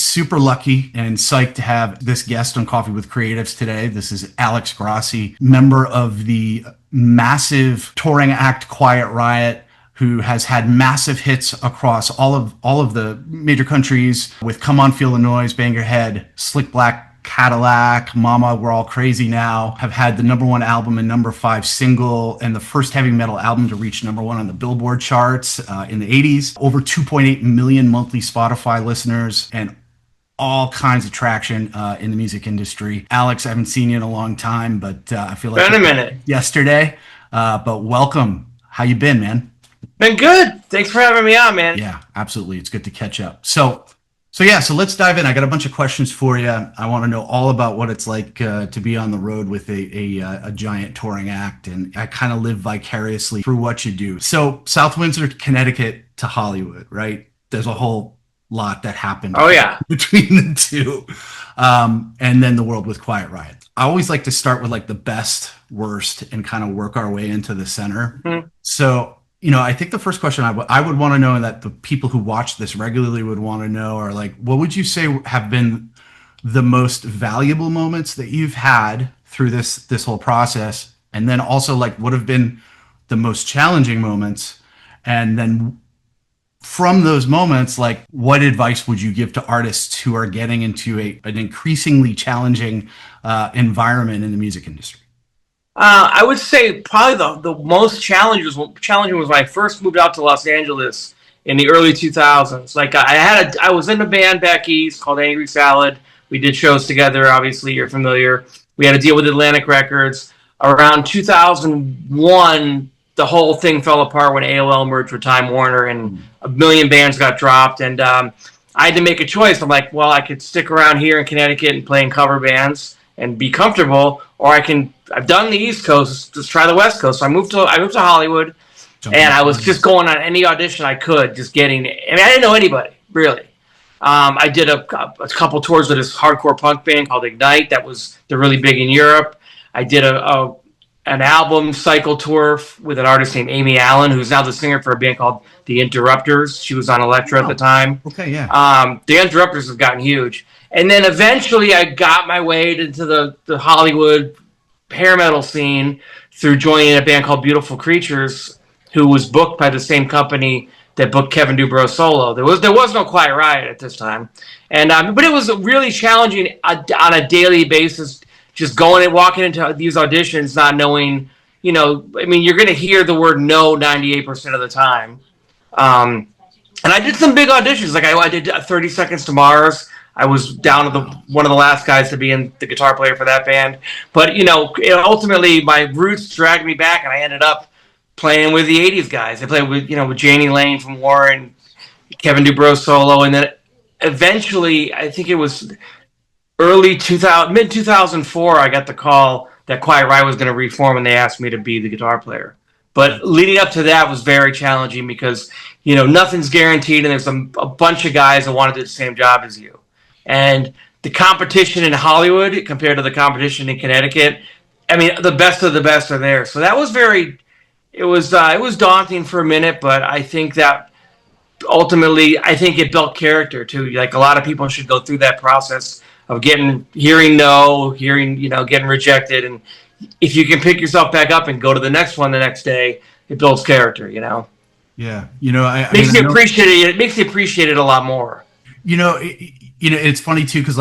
super lucky and psyched to have this guest on Coffee with Creatives today. This is Alex Grossi, member of the massive touring act Quiet Riot, who has had massive hits across all of the major countries with Come On Feel the Noise, Bang Your Head, Slick Black Cadillac, Mama, We're All Crazy Now, have had the #1 album and #5 single, and the first heavy metal album to reach #1 on the Billboard charts in the 80s. Over 2.8 million monthly Spotify listeners, and all kinds of traction in the music industry. Alex, I haven't seen you in a long time, but I feel like been a minute yesterday. But welcome. How you been, man? Been good. Thanks for having me on, man. Yeah, absolutely. It's good to catch up. So let's dive in. I got a bunch of questions for you. I want to know all about what it's like to be on the road with a giant touring act, and I kind of live vicariously through what you do. So South Windsor, Connecticut to Hollywood, right? There's a whole lot that happened between the two. And then the world with Quiet Riot. I always like to start with like the best, worst, and kind of work our way into the center. Mm-hmm. So I think the first question I would want to know, and that the people who watch this regularly would want to know, are like, what would you say have been the most valuable moments that you've had through this whole process? And then also, like, what have been the most challenging moments? And then from those moments, like, what advice would you give to artists who are getting into an increasingly challenging environment in the music industry? I would say probably the most challenging was when I first moved out to Los Angeles in the early 2000s. Like I was in a band back east called Angry Salad. We did shows together. Obviously, you're familiar. We had a deal with Atlantic Records. Around 2001, the whole thing fell apart when AOL merged with Time Warner, and a million bands got dropped. And I had to make a choice. I'm like, well, I could stick around here in Connecticut and play in cover bands and be comfortable, or I've done the East Coast, just try the West Coast. So I moved to Hollywood, and I was just going on any audition I could, just getting. I mean, I didn't know anybody really. I did a couple tours with this hardcore punk band called Ignite. They're really big in Europe. I did an album cycle tour with an artist named Amy Allen, who's now the singer for a band called The Interrupters. She was on Elektra at the time. Okay, yeah. The Interrupters have gotten huge. And then eventually I got my way into the Hollywood hair metal scene through joining a band called Beautiful Creatures, who was booked by the same company that booked Kevin Dubrow solo. There was no Quiet Riot at this time. And but it was really challenging on a daily basis, just going and walking into these auditions not knowing, I mean, you're going to hear the word no 98% of the time. And I did some big auditions. Like I did 30 Seconds to Mars. I was down to one of the last guys to be in the guitar player for that band. But, ultimately my roots dragged me back, and I ended up playing with the 80s guys. I played with Janie Lane from Warren, Kevin Dubrow solo, and then eventually, I think it was mid-2004, I got the call that Quiet Riot was going to reform, and they asked me to be the guitar player. But leading up to that was very challenging because, nothing's guaranteed, and there's a bunch of guys that want to do the same job as you. And the competition in Hollywood compared to the competition in Connecticut, I mean, the best of the best are there. So that was it was daunting for a minute, but I think that ultimately, I think it built character too. Like a lot of people should go through that process of hearing no, getting rejected. And if you can pick yourself back up and go to the next one the next day, it builds character, Yeah. It makes you appreciate it a lot more. It's funny too, because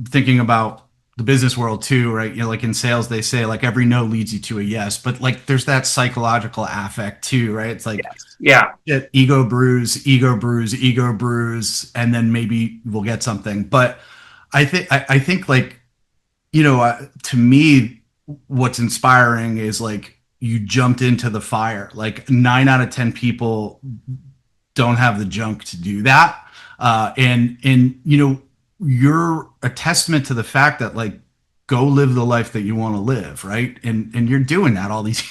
thinking about the business world too, right? Like in sales, they say like every no leads you to a yes, but like there's that psychological affect too, right? It's like, ego bruise, and then maybe we'll get something. But I think like, to me, what's inspiring is like you jumped into the fire. Like 9 out of 10 people don't have the junk to do that. And you're a testament to the fact that like, go live the life that you want to live. Right. And you're doing that all these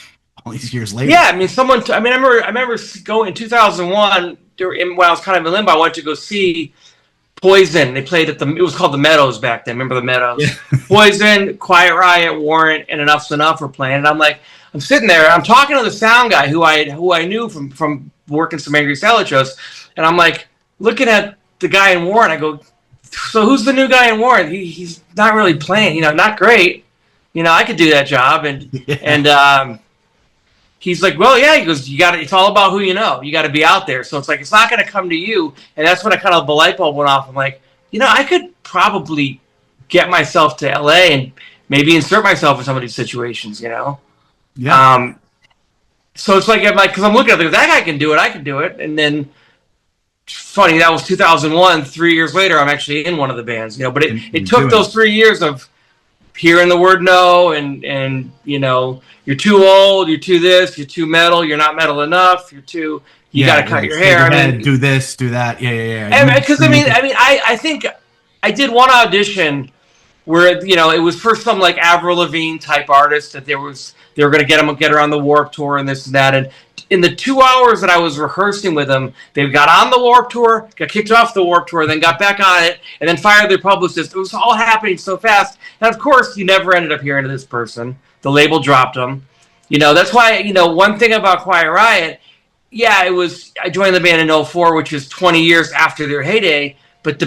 years later. Yeah. I mean, I remember going in 2001 when I was kind of in limbo. I went to go see Poison. They played it was called the Meadows back then. Remember the Meadows? Yeah. Poison, Quiet Riot, Warrant, and Enough's Enough were playing. And I'm sitting there, I'm talking to the sound guy who I knew from working some Angry Salad shows. And I'm like, looking at the guy in Warrant, I go, so who's the new guy in Warren? He's not really playing, not great. I could do that job. And he's like, well, yeah, he goes, it's all about who you know. You got to be out there. So it's like, it's not going to come to you. And that's when the light bulb went off. I'm like, I could probably get myself to LA and maybe insert myself in some of these situations, Yeah. So it's like, because I'm looking at it, that guy can do it, I can do it. And then, funny, that was 2001. 3 years later, I'm actually in one of the bands, but it took those 3 years of hearing the word no and you're too old, you're too this, you're too metal, you're not metal enough, you got to cut your hair. Do this, do that. Yeah. Because I think I did one audition where it was for some like Avril Lavigne type artist that they were going to get her on the Warped Tour and this and that. And in the 2 hours that I was rehearsing with them, they got on the Warped Tour, got kicked off the Warped Tour, then got back on it, and then fired their publicist. It was all happening so fast. And of course, you never ended up hearing of this person. The label dropped them. That's why, one thing about Quiet Riot, I joined the band in 2004, which is 20 years after their heyday, but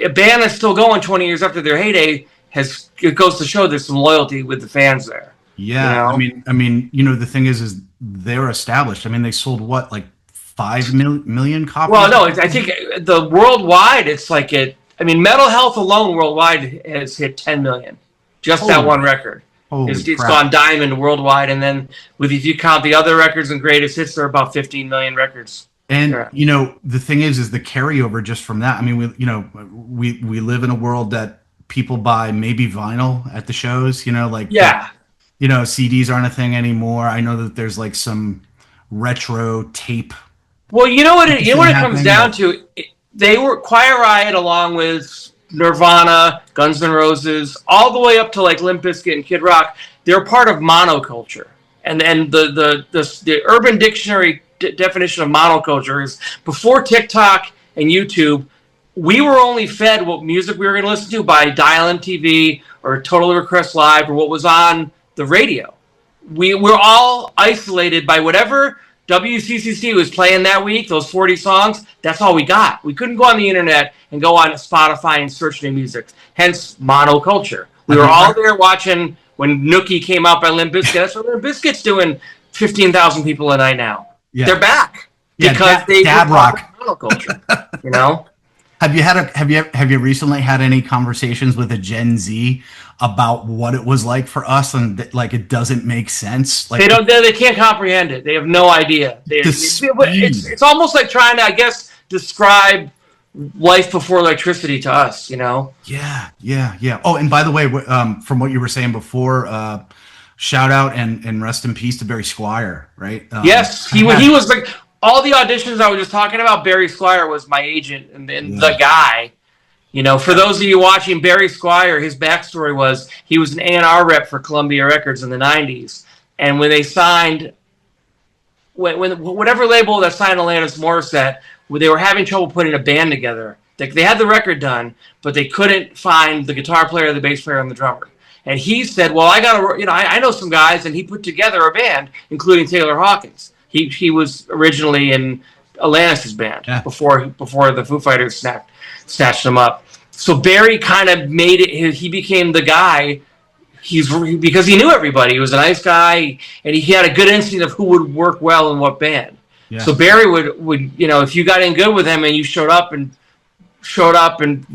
a band that's still going 20 years after their heyday it goes to show there's some loyalty with the fans there. Yeah, I mean, the thing is they're established. I mean, they sold what, like 5 million copies? Well, no, I think the worldwide, it's like Metal Health alone worldwide has hit 10 million. Just that one record. It's gone diamond worldwide, and then if you count the other records and greatest hits, there are about 15 million records. And the thing is the carryover just from that. I mean, we live in a world that people buy maybe vinyl at the shows. CDs aren't a thing anymore. I know that there's like some retro tape. Well, what it comes down to. They were Quiet Riot along with Nirvana, Guns N' Roses, all the way up to like Limp Bizkit and Kid Rock. They're part of monoculture, and the Urban Dictionary definition of monoculture is before TikTok and YouTube. We were only fed what music we were going to listen to by Dial MTV or Total Request Live or what was on the radio. We were all isolated by whatever WCCC was playing that week, those 40 songs. That's all we got. We couldn't go on the internet and go on Spotify and search new music. Hence, monoculture. We were all there watching when Nookie came out by Limp Bizkit. That's what Limp Bizkit's doing 15,000 people a night now. Yeah. They're back because they dad rock monoculture. Have you recently had any conversations with a Gen Z about what it was like for us and it doesn't make sense? Like they can't comprehend it. They have no idea. It's almost like trying to, I guess, describe life before electricity to us, Yeah. Oh, and by the way, from what you were saying before, shout out and rest in peace to Barry Squire, right? Yes, he was like. All the auditions I was just talking about, Barry Squire was my agent and the guy. For those of you watching, Barry Squire, his backstory was he was an A&R rep for Columbia Records in the 90s. And when they signed, when whatever label that signed Alanis Morissette, they were having trouble putting a band together. They had the record done, but they couldn't find the guitar player, the bass player, and the drummer. And he said, well, I know some guys, and he put together a band, including Taylor Hawkins. He was originally in Alanis' band before the Foo Fighters snatched him up. So Barry kind of made it. He became the guy. Because he knew everybody. He was a nice guy, and he had a good instinct of who would work well in what band. Yeah. So Barry would if you got in good with him and you showed up and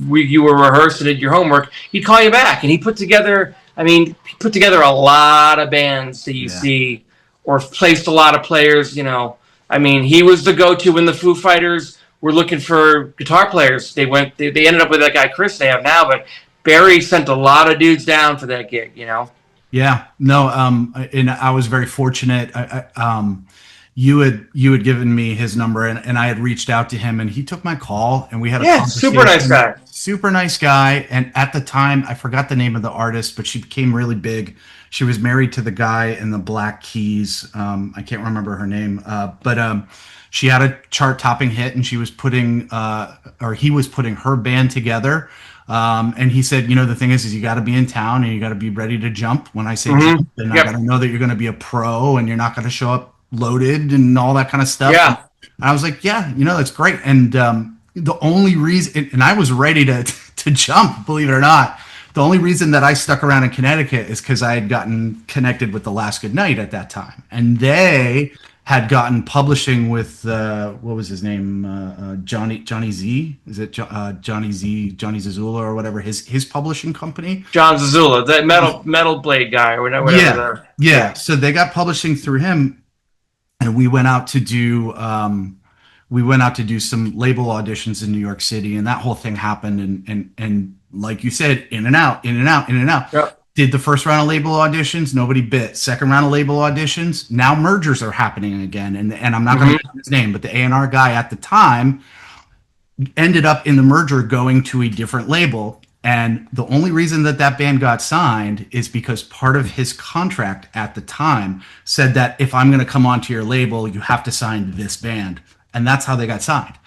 you were rehearsed and did your homework, he'd call you back, and he put together a lot of bands that you see. Or placed a lot of players, He was the go-to when the Foo Fighters were looking for guitar players. They ended up with that guy Chris they have now, but Barry sent a lot of dudes down for that gig, Yeah, no, and I was very fortunate. You had given me his number, and I had reached out to him, and he took my call, and we had a conversation. Super nice guy. And at the time, I forgot the name of the artist, but she became really big. She was married to the guy in the Black Keys. I can't remember her name, but she had a chart-topping hit, and he was putting her band together. And he said, the thing is you got to be in town, and you got to be ready to jump. When I say jump, then I got to know that you're going to be a pro, and you're not going to show up loaded and all that kind of stuff. Yeah. And I was like, that's great. And the only reason, and I was ready to to jump, believe it or not. The only reason that I stuck around in Connecticut is because I had gotten connected with the Last Good Night at that time, and they had gotten publishing with what was his name, Johnny Z? Is it Johnny Zazula or whatever his publishing company? John Zazula, the metal blade guy, or whatever. Yeah. So they got publishing through him, and we went out to do some label auditions in New York City, and that whole thing happened. And like you said, in and out. Yep. Did the first round of label auditions, nobody bit. Second round of label auditions, now mergers are happening again. And I'm not going to mention his name, but the A&R guy at the time ended up in the merger going to a different label. And the only reason that band got signed is because part of his contract at the time said that if I'm going to come onto your label, you have to sign this band. And that's how they got signed.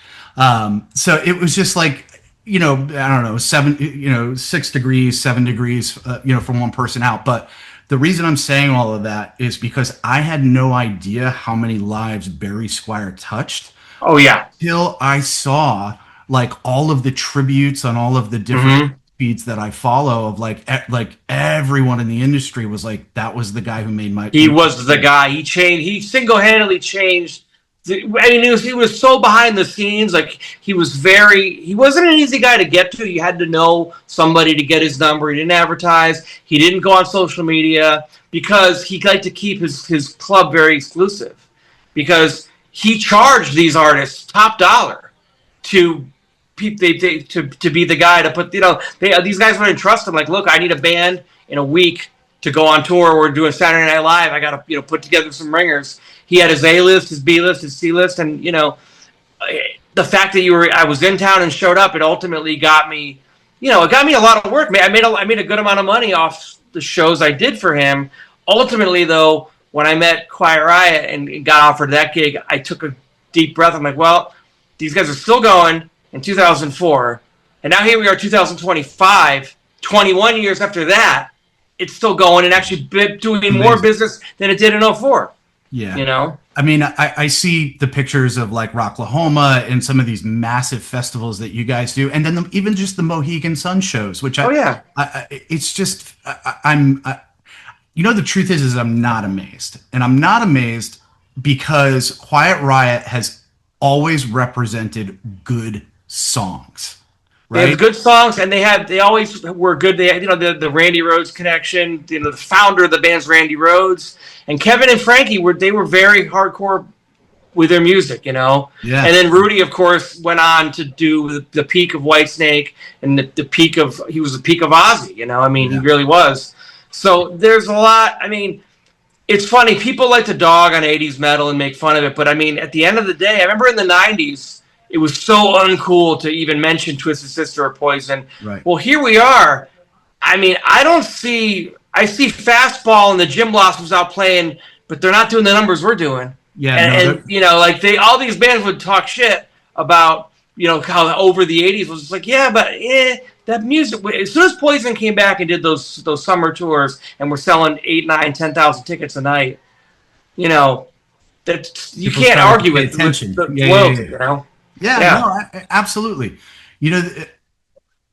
So it was just like, I don't know, 6 degrees, 7 degrees, from one person out. But the reason I'm saying all of that is because I had no idea how many lives Barry Squire touched. Oh, yeah. Till I saw like all of the tributes on all of the different feeds that I follow of like everyone in the industry was like, that was the guy who made my. He was the guy. He single-handedly changed. I mean, he was so behind the scenes. Like he wasn't an easy guy to get to. You had to know somebody to get his number. He didn't advertise. He didn't go on social media because he liked to keep his club very exclusive. Because he charged these artists top dollar to be the guy to put. These guys wouldn't trust him. Like, look, I need a band in a week to go on tour. We're doing Saturday Night Live. I got to put together some ringers. He had his A list, his B list, his C list, and the fact that I was in town and showed up, it ultimately got me, it got me a lot of work. I made a good amount of money off the shows I did for him. Ultimately, though, when I met Quiet Riot and got offered that gig, I took a deep breath. I'm like, well, these guys are still going in 2004, and now here we are, 2025, 21 years after that, it's still going and actually doing more business than it did in 04. Yeah. I mean, I see the pictures of like Rocklahoma and some of these massive festivals that you guys do. And then even just the Mohegan Sun shows, which it's just, the truth is I'm not amazed. And I'm not amazed because Quiet Riot has always represented good songs. Right? They have good songs, and they always were good. They had, the Randy Rhoads connection. The founder of the band's Randy Rhoads, and Kevin and Frankie were very hardcore with their music, Yeah. And then Rudy, of course, went on to do the peak of Whitesnake and the peak of Ozzy. He really was. So there's a lot. I mean, it's funny. People like to dog on 80s metal and make fun of it, but I mean, at the end of the day, I remember in the 90s. It was so uncool to even mention Twisted Sister or Poison. Right. Well, here we are. I mean, I see Fastball and the Gym Blossoms out playing, but they're not doing the numbers we're doing. Yeah. All these bands would talk shit about, how over the 80s was just like, yeah, but that music. As soon as Poison came back and did those summer tours and were selling 8, 9, 10,000 tickets a night, that you can't argue with the loyalty, Yeah, no, absolutely. I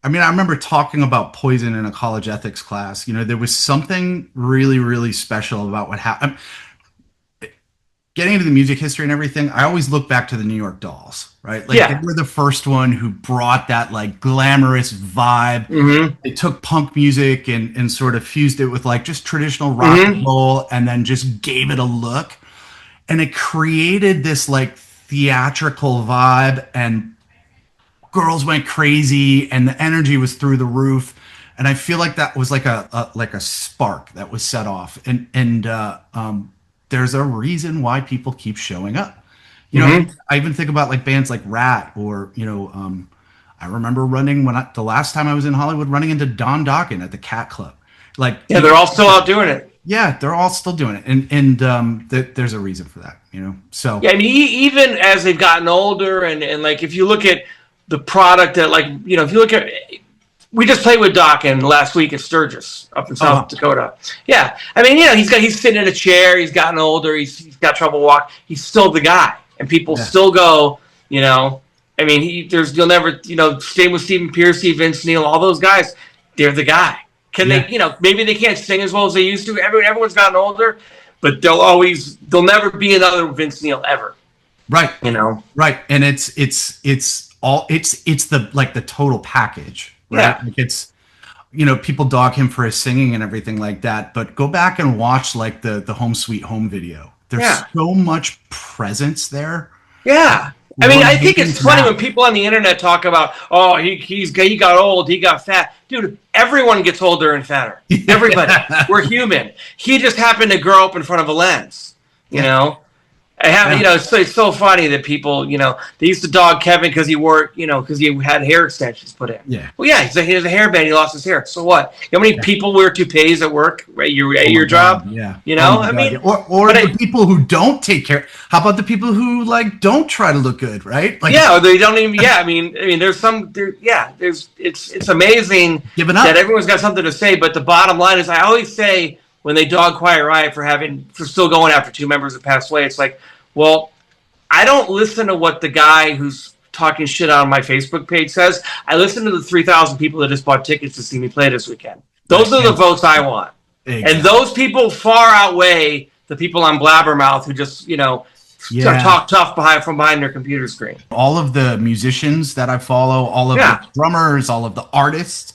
remember talking about Poison in a college ethics class. There was something really, really special about what happened. Getting into the music history and everything, I always look back to the New York Dolls, right? Like they were the first one who brought that like glamorous vibe. Mm-hmm. They took punk music and sort of fused it with like just traditional rock and roll, and then just gave it a look. And it created this like theatrical vibe, and girls went crazy, and the energy was through the roof. And I feel like that was like a spark that was set off. And there's a reason why people keep showing up. I even think about like bands like Rat, or I remember the last time I was in Hollywood, running into Don Dokken at the Cat Club. Like, they're all still out doing it. Yeah, they're all still doing it, and there's a reason for that, So yeah, I mean, even as they've gotten older, and like if you look at the product that, like, if you look at, we just played with Dokken last week at Sturgis up in South Dakota. Yeah, I mean, he's sitting in a chair, he's gotten older, he's got trouble walking, he's still the guy, and people still go, I mean, you'll never, stay with Stephen Pearcy, Vince Neil, all those guys. They're the guy. Can they, maybe they can't sing as well as they used to. Everyone's gotten older, but they'll never be another Vince Neil ever. Right. Right. And it's the total package, right? Yeah. Like it's, people dog him for his singing and everything like that, but go back and watch like the Home Sweet Home video. There's so much presence there. Yeah. I mean, I think it's funny when people on the internet talk about, oh, he got old, he got fat. Dude, everyone gets older and fatter. Everybody. We're human. He just happened to grow up in front of a lens, it's so funny that people, they used to dog Kevin because he wore, because he had hair extensions put in. Yeah. Well, yeah, he has a hairband. He lost his hair. So what? You know how many people wear toupees at work, right? Your job? Yeah. I mean, or the people who don't take care. How about the people who don't try to look good, right? Like, or they don't even. Yeah, I mean, it's amazing that everyone's got something to say. But the bottom line is, I always say, when they dog Quiet Riot for still going after 2 members that passed away, it's like, well, I don't listen to what the guy who's talking shit on my Facebook page says. I listen to the 3,000 people that just bought tickets to see me play this weekend. Those are the votes I want. Exactly. And those people far outweigh the people on Blabbermouth who just, talk tough from behind their computer screen. All of the musicians that I follow, all of the drummers, all of the artists,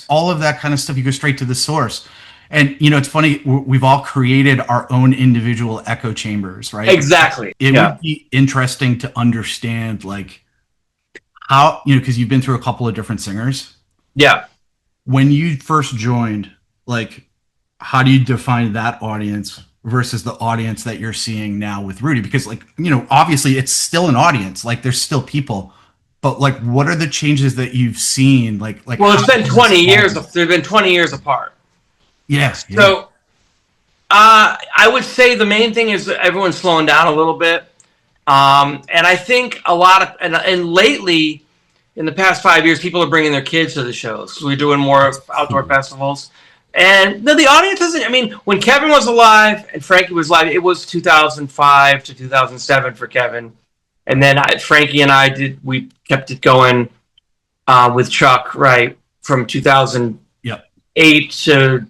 all of that kind of stuff, you go straight to the source. And, it's funny, we've all created our own individual echo chambers, right? Exactly. It would be interesting to understand, like, how, because you've been through a couple of different singers. Yeah. When you first joined, like, how do you define that audience versus the audience that you're seeing now with Rudy? Because, like, obviously it's still an audience. Like, there's still people. But, like, what are the changes that you've seen? Well, it's been 20 years. They've been 20 years apart. Yes. Yeah. So, I would say the main thing is that everyone's slowing down a little bit, and I think a lot of and lately, in the past 5 years, people are bringing their kids to the shows. So we're doing more outdoor festivals, and the audience isn't. I mean, when Kevin was alive and Frankie was alive, it was 2005 to 2007 for Kevin, and then Frankie and we kept it going with Chuck, right, from 2008 to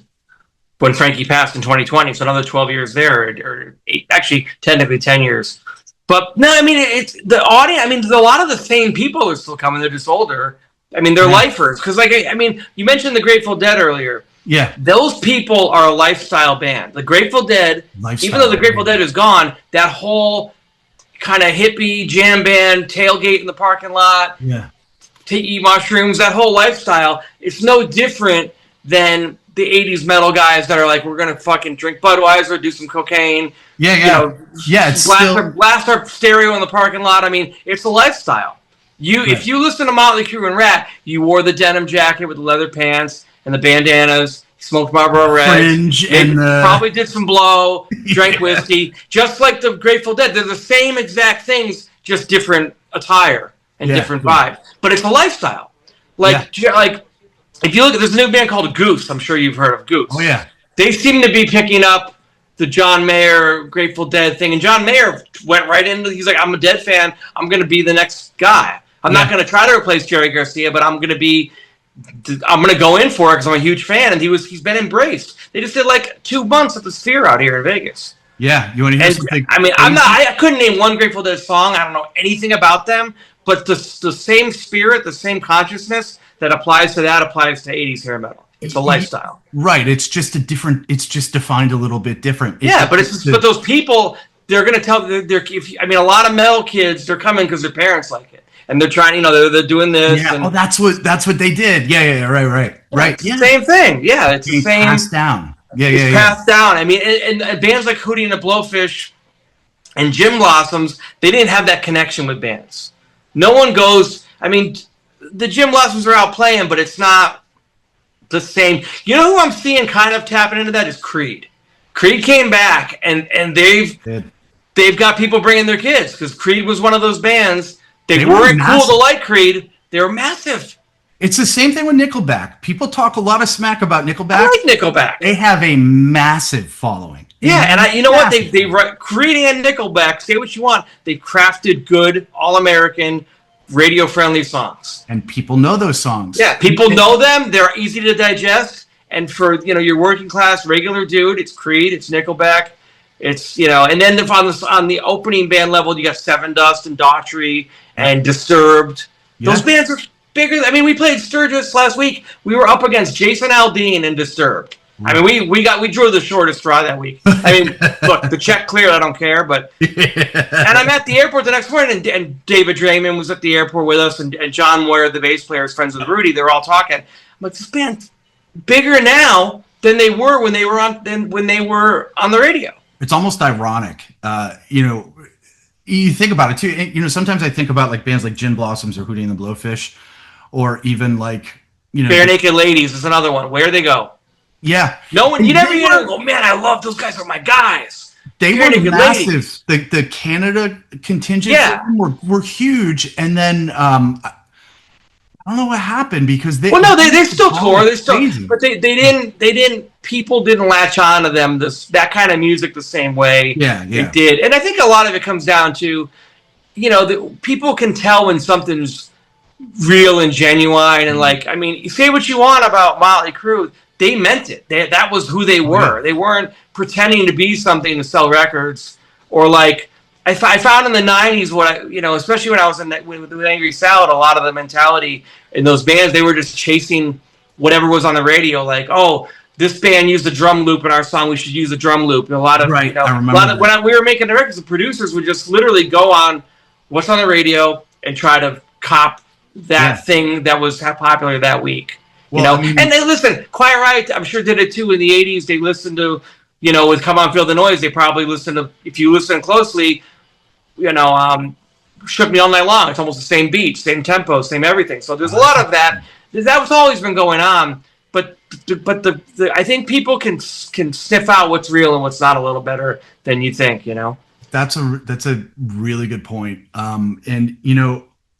when Frankie passed in 2020, so another 12 years there, or actually technically 10 years. But no, I mean, it's the audience. I mean, a lot of the same people are still coming. They're just older. I mean, they're lifers. Because, you mentioned the Grateful Dead earlier. Yeah. Those people are a lifestyle band. The Grateful Dead, even though the Grateful Dead is gone, that whole kind of hippie jam band, tailgate in the parking lot, eat mushrooms, that whole lifestyle, it's no different than the 80s metal guys that are like, we're going to fucking drink Budweiser, do some cocaine. It's blast our stereo in the parking lot. I mean, it's a lifestyle. If you listen to Motley Crue and Rat, you wore the denim jacket with the leather pants and the bandanas, smoked Marlboro Red, Fringe, and probably did some blow, drank whiskey, just like the Grateful Dead. They're the same exact things, just different attire and different vibe. But it's a lifestyle. If you look at, there's a new band called Goose. I'm sure you've heard of Goose. Oh, yeah. They seem to be picking up the John Mayer Grateful Dead thing. And John Mayer went right into, he's like, I'm a Dead fan. I'm going to be the next guy. I'm not going to try to replace Jerry Garcia, but I'm going to go in for it because I'm a huge fan. And he's been embraced. They just did 2 months at the Sphere out here in Vegas. Yeah. You want to hear something? I mean, I couldn't name one Grateful Dead song. I don't know anything about them, but the same spirit, the same consciousness that applies to 80s hair metal. It's a lifestyle. Right. It's just it's just defined a little bit different. But those people, they're going to tell, a lot of metal kids, they're coming because their parents like it. And they're trying, they're doing this. Yeah, that's what they did. Yeah, right. It's the same thing. Yeah, it's the same. Passed down. It's passed down. I mean, and bands like Hootie and the Blowfish and Jim Blossoms, they didn't have that connection with bands. No one goes, the Jim Blossoms are out playing, but it's not the same. You know who I'm seeing kind of tapping into that is Creed. Creed came back, and they've got people bringing their kids, because Creed was one of those bands. They weren't cool to like Creed. They were massive. It's the same thing with Nickelback. People talk a lot of smack about Nickelback. I like Nickelback. They have a massive following. Yeah, and you know what? They Creed and Nickelback, say what you want, they crafted good, all-American, radio-friendly songs. And people know those songs. Yeah, people know them. They're easy to digest. And for, your working class regular dude, it's Creed, it's Nickelback, it's, and then on the opening band level, you got Seven Dust and Daughtry and Disturbed. Yeah. Those bands are bigger. I mean, we played Sturgis last week. We were up against Jason Aldean and Disturbed. I mean, we drew the shortest straw that week. I mean, look, the check cleared. I don't care, but and I'm at the airport the next morning, and David Draymond was at the airport with us, and John Moyer, the bass player, is friends with Rudy. They're all talking. I'm like, this band's bigger now than they were when they were on the radio. It's almost ironic, You think about it too. Sometimes I think about like bands like Gin Blossoms or Hootie and the Blowfish, or even like Bare Naked Ladies is another one. Where'd they go? Yeah. No one, you never hear them go, man, I love those guys are my guys. They were massive. The Canada contingent were huge. And then I don't know what happened because they still tour. But they didn't people didn't latch on to them that kind of music the same way they did. And I think a lot of it comes down to, people can tell when something's real and genuine and like, I mean, you say what you want about Motley Crue. They meant it. That was who they were. Yeah. They weren't pretending to be something to sell records. Or like, I found in the 90s, especially when I was with Angry Salad, a lot of the mentality in those bands, they were just chasing whatever was on the radio. Like, oh, this band used a drum loop in our song, we should use a drum loop. And a lot of, when we were making the records, the producers would just literally go on what's on the radio and try to cop that thing that was popular that week. Well, and they listen. Quiet Riot, I'm sure, did it too in the '80s. They listened to, with "Come On Feel the Noise." They probably listened to, if you listen closely, "Shook Me All Night Long." It's almost the same beat, same tempo, same everything. So there's a lot of that. That's always been going on. But I think people can sniff out what's real and what's not a little better than you think. That's a really good point. And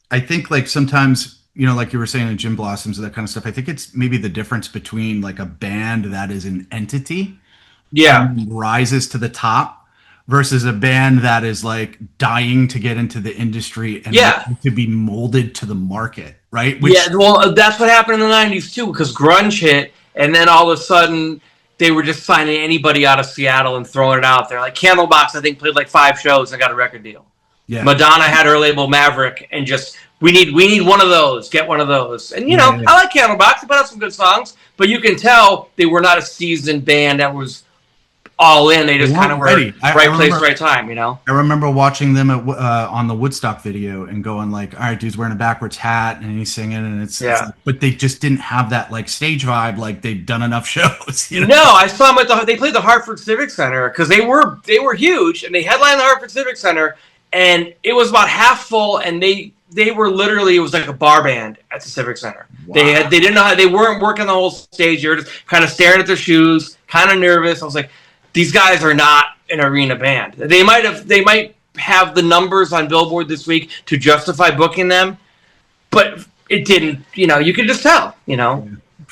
I think like sometimes. Like you were saying in Gin Blossoms and that kind of stuff, I think it's maybe the difference between like a band that is an entity and rises to the top versus a band that is like dying to get into the industry and to be molded to the market, right? Well, that's what happened in the 90s too, because grunge hit, and then all of a sudden they were just signing anybody out of Seattle and throwing it out there. Like Candlebox, I think, played like 5 shows and got a record deal. Yeah. Madonna had her label Maverick and just... We need one of those. Get one of those. And, I like Candlebox. They put out some good songs. But you can tell they were not a seasoned band that was all in. They just kind of were right place, right time, I remember watching them on the Woodstock video and going like, all right, dude's wearing a backwards hat and he's singing. And it's like, but they just didn't have that like stage vibe like they'd done enough shows. No, I saw them they played the Hartford Civic Center because they were huge. And they headlined the Hartford Civic Center. And it was about half full. And they were literally, it was like a bar band at the Civic Center. Wow. They didn't know how, they weren't working the whole stage. They were just kind of staring at their shoes, kind of nervous. I was like, these guys are not an arena band. They might have the numbers on Billboard this week to justify booking them, but it didn't, you could just tell,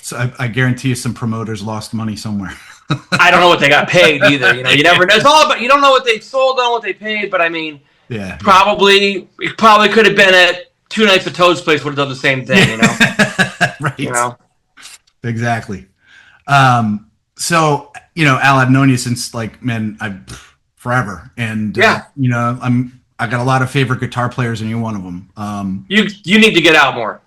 So I guarantee you some promoters lost money somewhere. I don't know what they got paid either. You never know. It's all about, you don't know what they sold, don't know what they paid, but I mean, it probably could have been at 2 Nights at Toad's Place, would have done the same thing, Right. Exactly. So, Al, I've known you since forever. And, I got a lot of favorite guitar players and you're one of them. You need to get out more.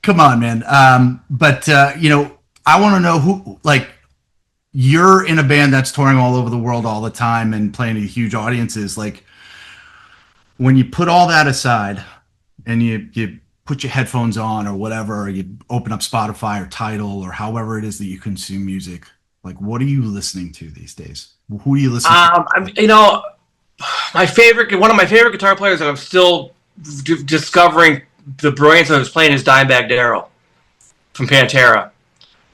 Come on, man. But I want to know who, you're in a band that's touring all over the world all the time and playing to huge audiences. Like, when you put all that aside and you put your headphones on or whatever, or you open up Spotify or Tidal or however it is that you consume music, like, what are you listening to these days? Who are you listening to? One of my favorite guitar players that I'm still discovering the brilliance of his playing is Dimebag Darrell from Pantera.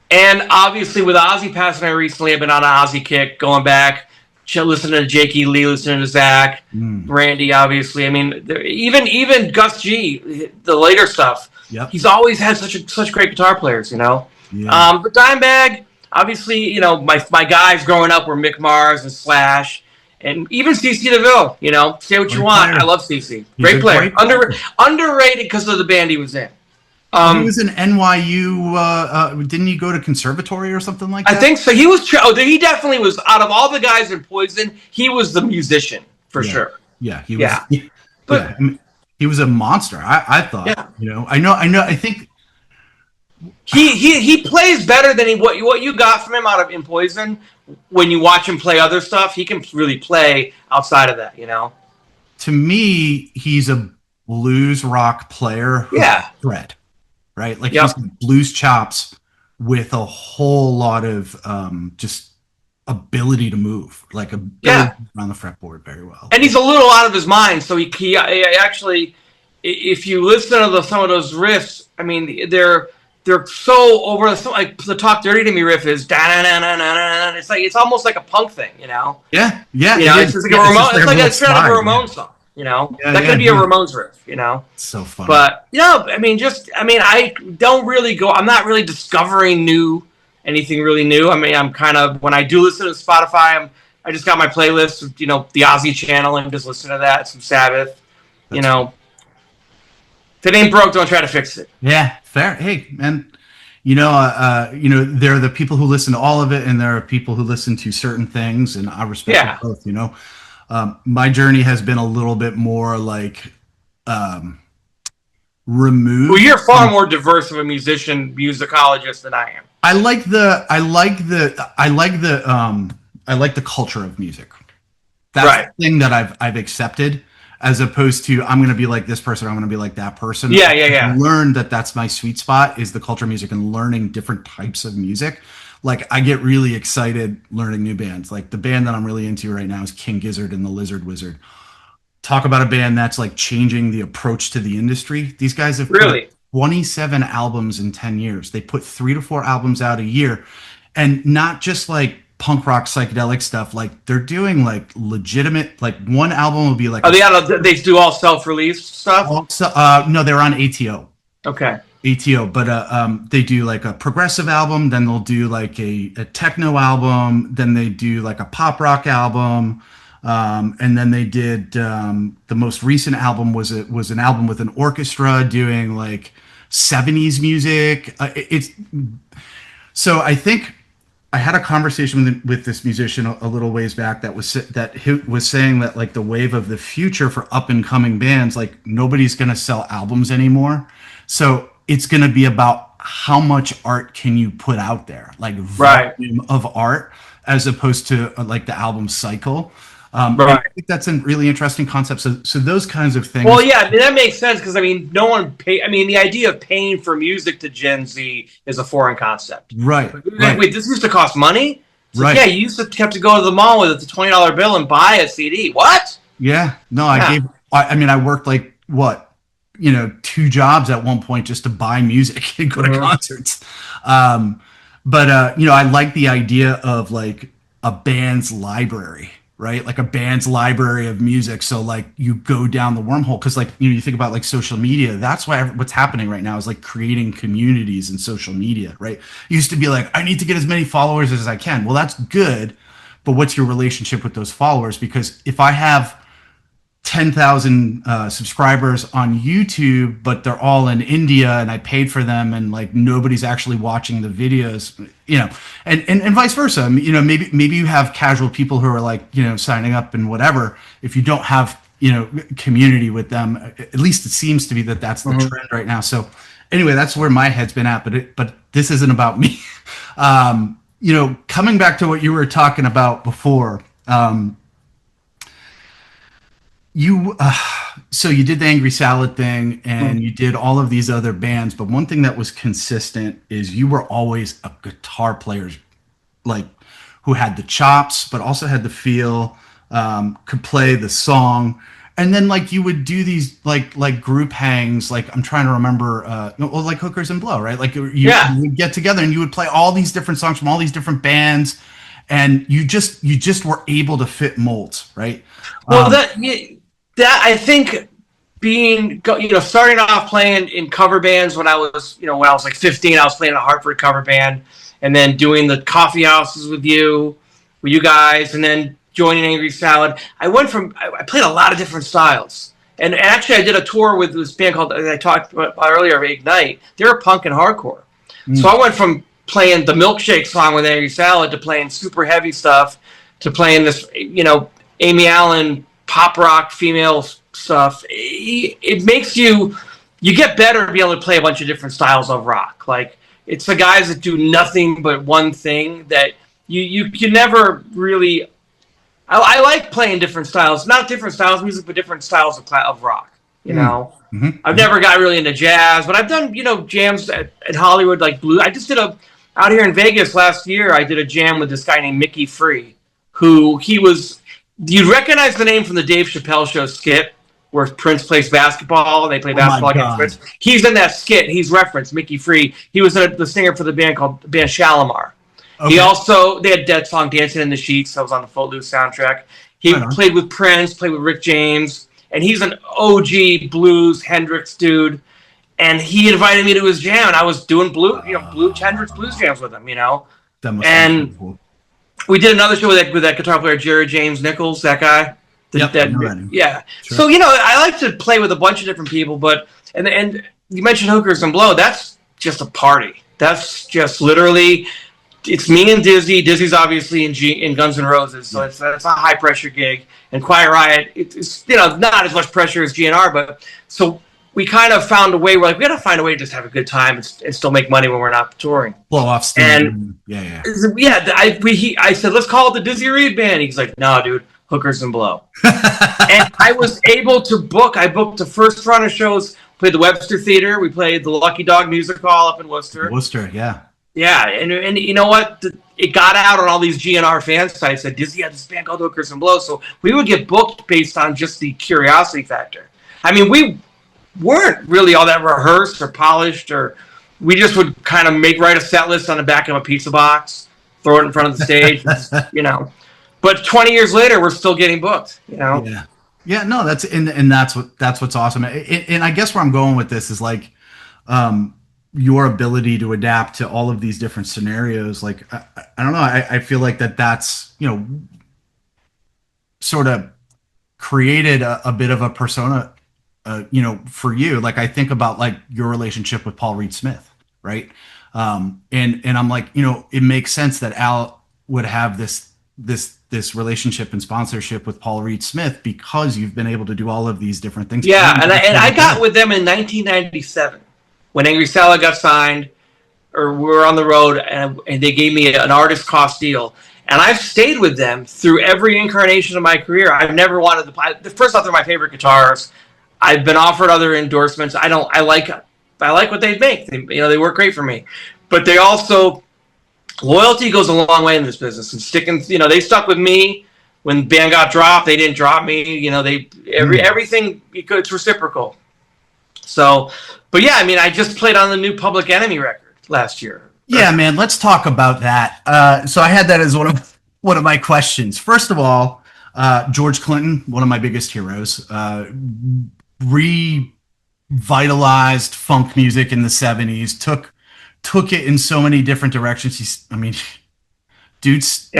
And obviously, with Ozzy passing away recently, I've been on an Ozzy kick, going back, listening to Jakey Lee, listening to Zach, Randy, obviously. I mean, even Gus G, the later stuff. Yep. He's always had such great guitar players, Yeah. But Dimebag, obviously, my guys growing up were Mick Mars and Slash, And even CC DeVille, you know, say what you want. I love CC. Great player. Underrated because of the band he was in. He was in NYU. Didn't he go to conservatory or something like that? I think so. He was. He definitely was. Out of all the guys in Poison, he was the musician for sure. Yeah, he was. Yeah, but I mean, he was a monster. I thought. Yeah. You know. I know. I think he plays better than what you got from him out of In Poison. When you watch him play other stuff, he can really play outside of that. You know. To me, he's a blues rock player. Yeah. Thread. Right, like he's got blues chops with a whole lot of just ability to move, like ability to run the fretboard very well. And he's a little out of his mind, so he actually, if you listen to some of those riffs, I mean, they're so over. Like the "Talk Dirty to Me" riff is da-na-na-na-na-na. It's almost like a punk thing, you know? Yeah. You know, it's like a Ramon. It's like a straight up Ramon song. You know, that could be a Ramones riff, you know? It's so funny. But, you know, I don't really go, I'm not really discovering anything really new. I mean, I'm kind of, when I do listen to Spotify, I just got my playlist, you know, the Ozzy channel, and just listen to that, some Sabbath, you know. If it ain't broke, don't try to fix it. Yeah, fair. Hey, man, you know, there are the people who listen to all of it, and there are people who listen to certain things, and I respect both, you know. My journey has been a little bit more like removed. Well, you're far more diverse of a musicologist than I am. I like the culture of music. That's the thing that I've accepted, as opposed to I'm going to be like this person, I'm going to be like that person. Yeah. I learned that's my sweet spot, is the culture of music and learning different types of music. Like, I get really excited learning new bands. Like, the band that I'm really into right now is King Gizzard and the Lizard Wizard. Talk about a band that's like changing the approach to the industry. These guys have put 27 albums in 10 years. They put 3 to 4 albums out a year, and not just like punk rock psychedelic stuff. Like, they're doing like legitimate, like one album will be like. Oh, they do all self-release stuff? No, they're on ATO. Okay. ATO, but they do like a progressive album, then they'll do like a techno album, then they do like a pop rock album, and then they did the most recent album was an album with an orchestra doing like 70s music. So I think I had a conversation with this musician a little ways back that was saying that like the wave of the future for up and coming bands, like nobody's going to sell albums anymore. So it's going to be about how much art can you put out there, like volume of art, as opposed to like the album cycle. I think that's a really interesting concept. So those kinds of things. Well, yeah, I mean, that makes sense because, I mean, no one pay. I mean, the idea of paying for music to Gen Z is a foreign concept. Right. Wait, this used to cost money? Right. Yeah, you used to have to go to the mall with a $20 bill and buy a CD. What? Yeah. No, I worked like 2 jobs at one point just to buy music and go to concerts. But I like the idea of like a band's library, right? Like a band's library of music. So like you go down the wormhole, because like, you think about like social media. That's why what's happening right now is like creating communities in social media, right? It used to be like, I need to get as many followers as I can. Well, that's good. But what's your relationship with those followers? Because if I have 10,000 subscribers on YouTube, but they're all in India and I paid for them and like nobody's actually watching the videos, and vice versa. Maybe you have casual people who are like, signing up and whatever. If you don't have, community with them, at least it seems to be that's the trend right now. So anyway, that's where my head's been at, but this isn't about me. Coming back to what you were talking about before, so you did the Angry Salad thing and you did all of these other bands, but one thing that was consistent is you were always a guitar player, like who had the chops, but also had the feel, could play the song. And then like you would do these like group hangs, like I'm trying to remember, like Hookers and Blow, right? Like you would get together and you would play all these different songs from all these different bands, and you just were able to fit molds, right? Well, that I think starting off playing in cover bands when I was like 15, I was playing in a Hartford cover band, and then doing the coffee houses with you guys, and then joining Angry Salad. I played a lot of different styles. And actually, I did a tour with this band called, that I talked about earlier, Ignite. They were punk and hardcore. So I went from playing the Milkshake song with Angry Salad to playing super heavy stuff to playing this, Amy Allen pop rock female stuff. It makes you get better to be able to play a bunch of different styles of rock. Like, it's the guys that do nothing but one thing that you can never really. I like playing different styles, not different styles of music, but different styles of rock. I've never got really into jazz, but I've done jams at Hollywood, like blues. I just did out here in Vegas last year. I did a jam with this guy named Mickey Free, who you'd recognize the name from the Dave Chappelle show skit where Prince plays basketball and they play basketball against Prince. He's in that skit. He's referenced Mickey Free. He was the singer for the band Shalimar. Okay. They had Dead Song Dancing in the Sheets. That was on the Footloose soundtrack. He played with Prince, played with Rick James, and he's an OG blues Hendrix dude. And he invited me to his jam, and I was doing Hendrix blues jams with him, And cool. We did another show with that guitar player, Jerry James Nichols, that guy. Yeah. Sure. So, I like to play with a bunch of different people, but and you mentioned Hookers and Blow. That's just a party. That's just literally. It's me and Dizzy. Dizzy's obviously in Guns N' Roses, so it's a high pressure gig. And Quiet Riot, it's not as much pressure as GNR, but so we kind of found a way. We're like, we got to find a way to just have a good time and still make money when we're not touring. Blow off steam. And I said, let's call it the Dizzy Reed Band. He's like, no, dude, Hookers and Blow. And I was able to book. I booked the first run of shows. Played the Webster Theater. We played the Lucky Dog Music Hall up in Worcester. Yeah, and you know what? It got out on all these GNR fan sites that Dizzy had this band called Hookers and Blow, so we would get booked based on just the curiosity factor. I mean, we weren't really all that rehearsed or polished, or we just would kind of write a set list on the back of a pizza box, throw it in front of the stage, But 20 years later, we're still getting booked, Yeah, no, that's what's awesome. And I guess where I'm going with this is like, your ability to adapt to all of these different scenarios. Like, I don't know. I feel like that's, sort of created a bit of a persona, for you. Like, I think about like your relationship with Paul Reed Smith. Right. And I'm like, it makes sense that Al would have this relationship and sponsorship with Paul Reed Smith because you've been able to do all of these different things. Yeah. And I got with them in 1997. When Angry Salad got signed, or we were on the road, and they gave me an artist cost deal. And I've stayed with them through every incarnation of my career. I've never wanted to. First off, they're my favorite guitarists. I've been offered other endorsements. I like what they make. They work great for me. But they also, loyalty goes a long way in this business. And sticking, they stuck with me when the band got dropped. They didn't drop me. Everything. It's reciprocal. So, but yeah, I mean, I just played on the new Public Enemy record last year. Yeah, man, let's talk about that. So I had that as one of my questions. First of all, George Clinton, one of my biggest heroes, revitalized funk music in the 70s, took it in so many different directions. Dude's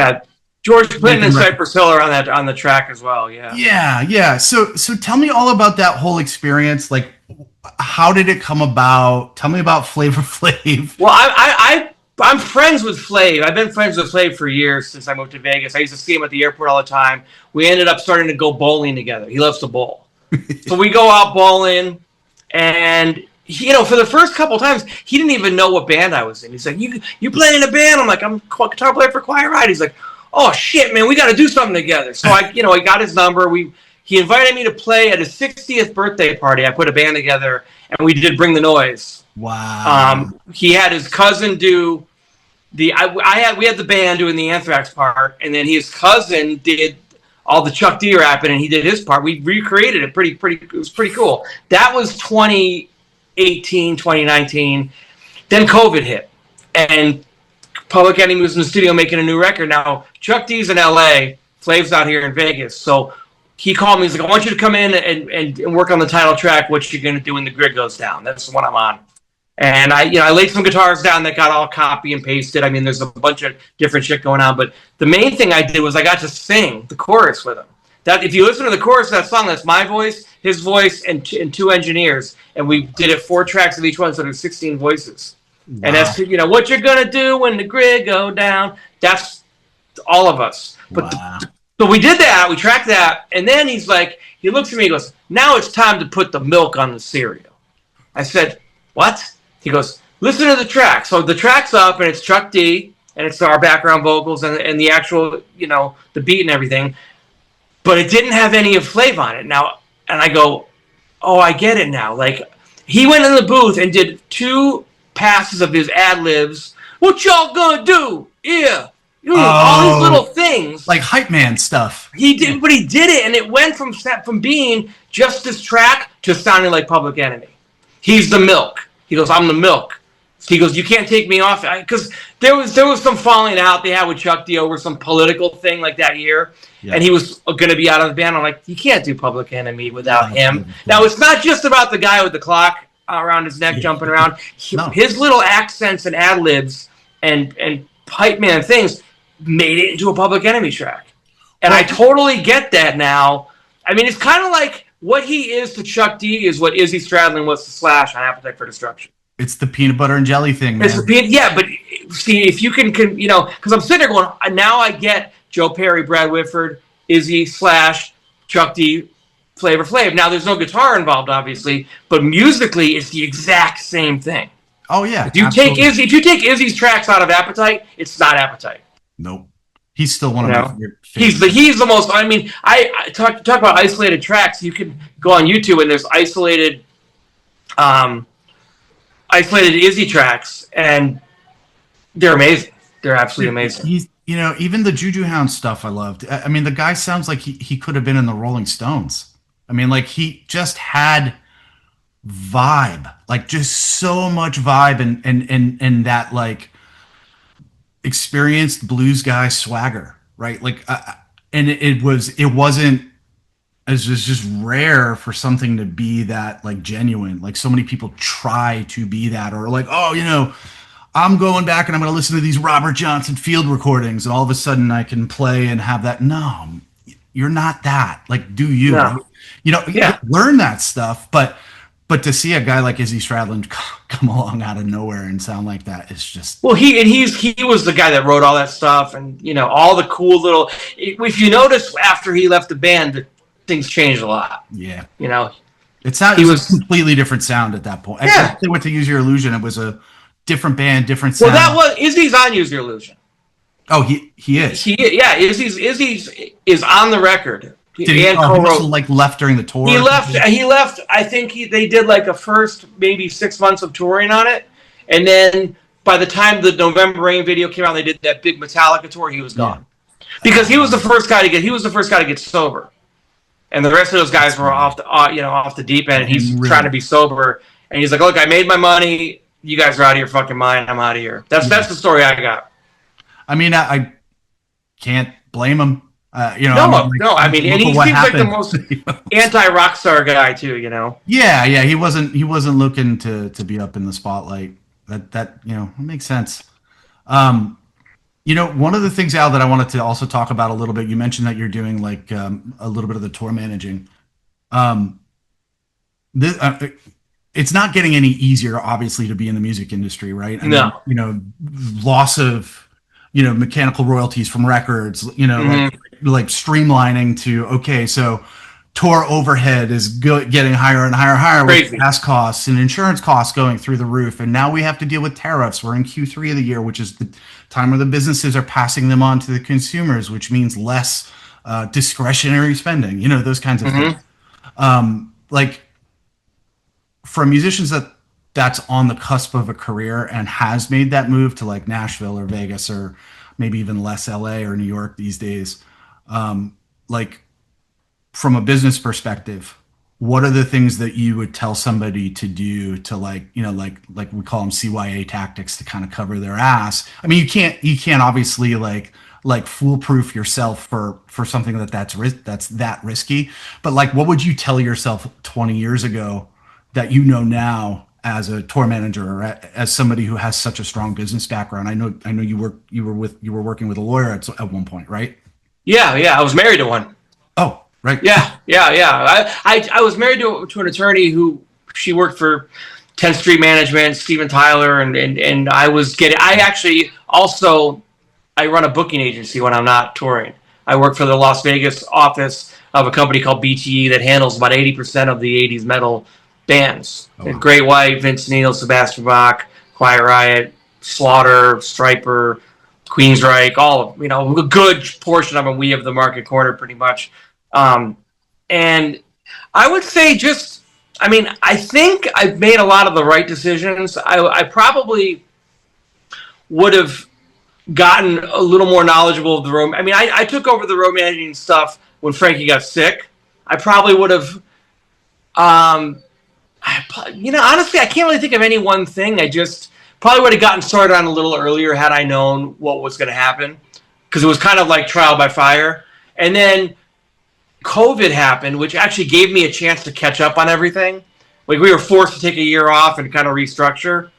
George Clinton and Cypress Hill are on the track as well. Yeah. So tell me all about that whole experience. Like, how did it come about? Tell me about Flavor Flav. Well, I'm friends with Flav. I've been friends with Flav for years since I moved to Vegas. I used to see him at the airport all the time. We ended up starting to go bowling together. He loves to bowl. So we go out bowling, and for the first couple of times, he didn't even know what band I was in. He's like, you playing in a band? I'm like, I'm a guitar player for Quiet Riot. He's like, oh shit, man, we got to do something together. So I got his number. He invited me to play at his 60th birthday party. I put a band together, and we did Bring the Noise. Wow. He had his cousin do we had the band doing the Anthrax part, and then his cousin did all the Chuck D rapping, and he did his part. We recreated it it was pretty cool. That was 2018, 2019. Then COVID hit, and Public Enemy was in the studio making a new record. Now, Chuck D's in LA, Flav's out here in Vegas, so he called me. He's like, I want you to come in and work on the title track, What You Gonna Do When the Grid Goes Down. That's the one I'm on. And I laid some guitars down that got all copy and pasted. I mean, there's a bunch of different shit going on, but the main thing I did was I got to sing the chorus with him. That if you listen to the chorus of that song, that's my voice, his voice, and two engineers, and we did it 4 tracks of each one, so there's 16 voices. Wow. And that's what you're gonna do when the grid go down. That's all of us. But wow. So we did that, we tracked that, and then he looks at me, he goes, "Now it's time to put the milk on the cereal." I said, "What?" He goes, "Listen to the track." So the track's up, and it's Chuck D, and it's our background vocals and the actual, the beat and everything. But it didn't have any of FLAV on it. Now, and I go, "Oh, I get it now." Like, he went in the booth and did 2 passes of his ad-libs. "What y'all gonna do? Yeah." All these little things. Like hype man stuff. He did, but he did it, and it went from being just this track to sounding like Public Enemy. He's the milk. He goes, "I'm the milk." He goes, "You can't take me off." Because there was some falling out they had with Chuck D over some political thing like that year. Yeah. And he was going to be out of the band. I'm like, you can't do Public Enemy without him. Now, it's not just about the guy with the clock around his neck jumping around. His little accents and ad-libs and pipe man things made it into a Public Enemy track. And I totally get that now. I mean, it's kind of like what he is to Chuck D is what Izzy Stradlin was to Slash on Appetite for Destruction. It's the peanut butter and jelly thing, man. Yeah, but see, if you can because I'm sitting there going, now I get Joe Perry, Brad Whitford, Izzy, Slash, Chuck D, Flavor Flav. Now, there's no guitar involved, obviously, but musically, it's the exact same thing. Oh, yeah. If you take Izzy's tracks out of Appetite, it's not Appetite. Nope. He's still one of my favorite. He's the most. I mean, I talk about isolated tracks. You can go on YouTube and there's isolated Izzy tracks, and they're amazing. They're absolutely amazing. He's even the Juju Hound stuff I loved. I mean, the guy sounds like he could have been in the Rolling Stones. I mean, like, he just had vibe, like, just so much vibe and that, like, experienced blues guy swagger, right? Like, and it wasn't, it's just rare for something to be that, like, genuine. Like, so many people try to be that, or like, oh, I'm going back and I'm going to listen to these Robert Johnson field recordings, and all of a sudden I can play and have that. No, you're not that. Like, do you? No. Learn that stuff, but to see a guy like Izzy Stradlin come along out of nowhere and sound like that is just... Well, he was the guy that wrote all that stuff, and all the cool little... If you notice, after he left the band, things changed a lot. Yeah. It was a completely different sound at that point. Yeah. They went to Use Your Illusion. It was a different band, different sound. Well, Izzy's on Use Your Illusion. Oh, he is. Izzy's is on the record. Did he also, like, left during the tour? He left. I think they did like a first maybe 6 months of touring on it, and then by the time the November Rain video came out, they did that big Metallica tour. He was gone because he was the first guy to get sober, and the rest of those guys were off the deep end. And he's trying to be sober, and he's like, "Look, I made my money. You guys are out of your fucking mind. I'm out of here." That's the story I got. I mean, I can't blame him. I mean, and he seems like the most anti-rockstar guy too. Yeah, he wasn't looking to be up in the spotlight. That makes sense. One of the things, Al, that I wanted to also talk about a little bit. You mentioned that you're doing like a little bit of the tour managing. It's not getting any easier, obviously, to be in the music industry, right? No. Loss of mechanical royalties from records, like streamlining to, okay, so tour overhead is getting higher and higher with gas costs and insurance costs going through the roof. And now we have to deal with tariffs. We're in Q3 of the year, which is the time where the businesses are passing them on to the consumers, which means less discretionary spending, those kinds of things. Like, for musicians that's on the cusp of a career and has made that move to, like, Nashville or Vegas or maybe even less LA or New York these days, like, from a business perspective, what are the things that you would tell somebody to do to, like we call them CYA tactics, to kind of cover their ass? I mean, you can't obviously like foolproof yourself for something that's that risky, but, like, what would you tell yourself 20 years ago that now as a tour manager or as somebody who has such a strong business background? I know you were working with a lawyer at one point, right? Yeah, I was married to one. Oh, right. Yeah. I was married to an attorney who she worked for 10th Street Management, Steven Tyler, and I actually also I run a booking agency when I'm not touring. I work for the Las Vegas office of a company called BTE that handles about 80% of the 80s metal bands. Oh, wow. Great White, Vince Neil, Sebastian Bach, Quiet Riot, Slaughter, Striper, Queensryche, all of, a good portion of them we have the market corner pretty much. And I would say I think I've made a lot of the right decisions. I probably would have gotten a little more knowledgeable of the road. I took over the road managing stuff when Frankie got sick. I probably would have, honestly, I can't really think of any one thing. I just probably would have gotten started on a little earlier had I known what was going to happen, because it was kind of like trial by fire. And then COVID happened, which actually gave me a chance to catch up on everything. Like, we were forced to take a year off and kind of restructure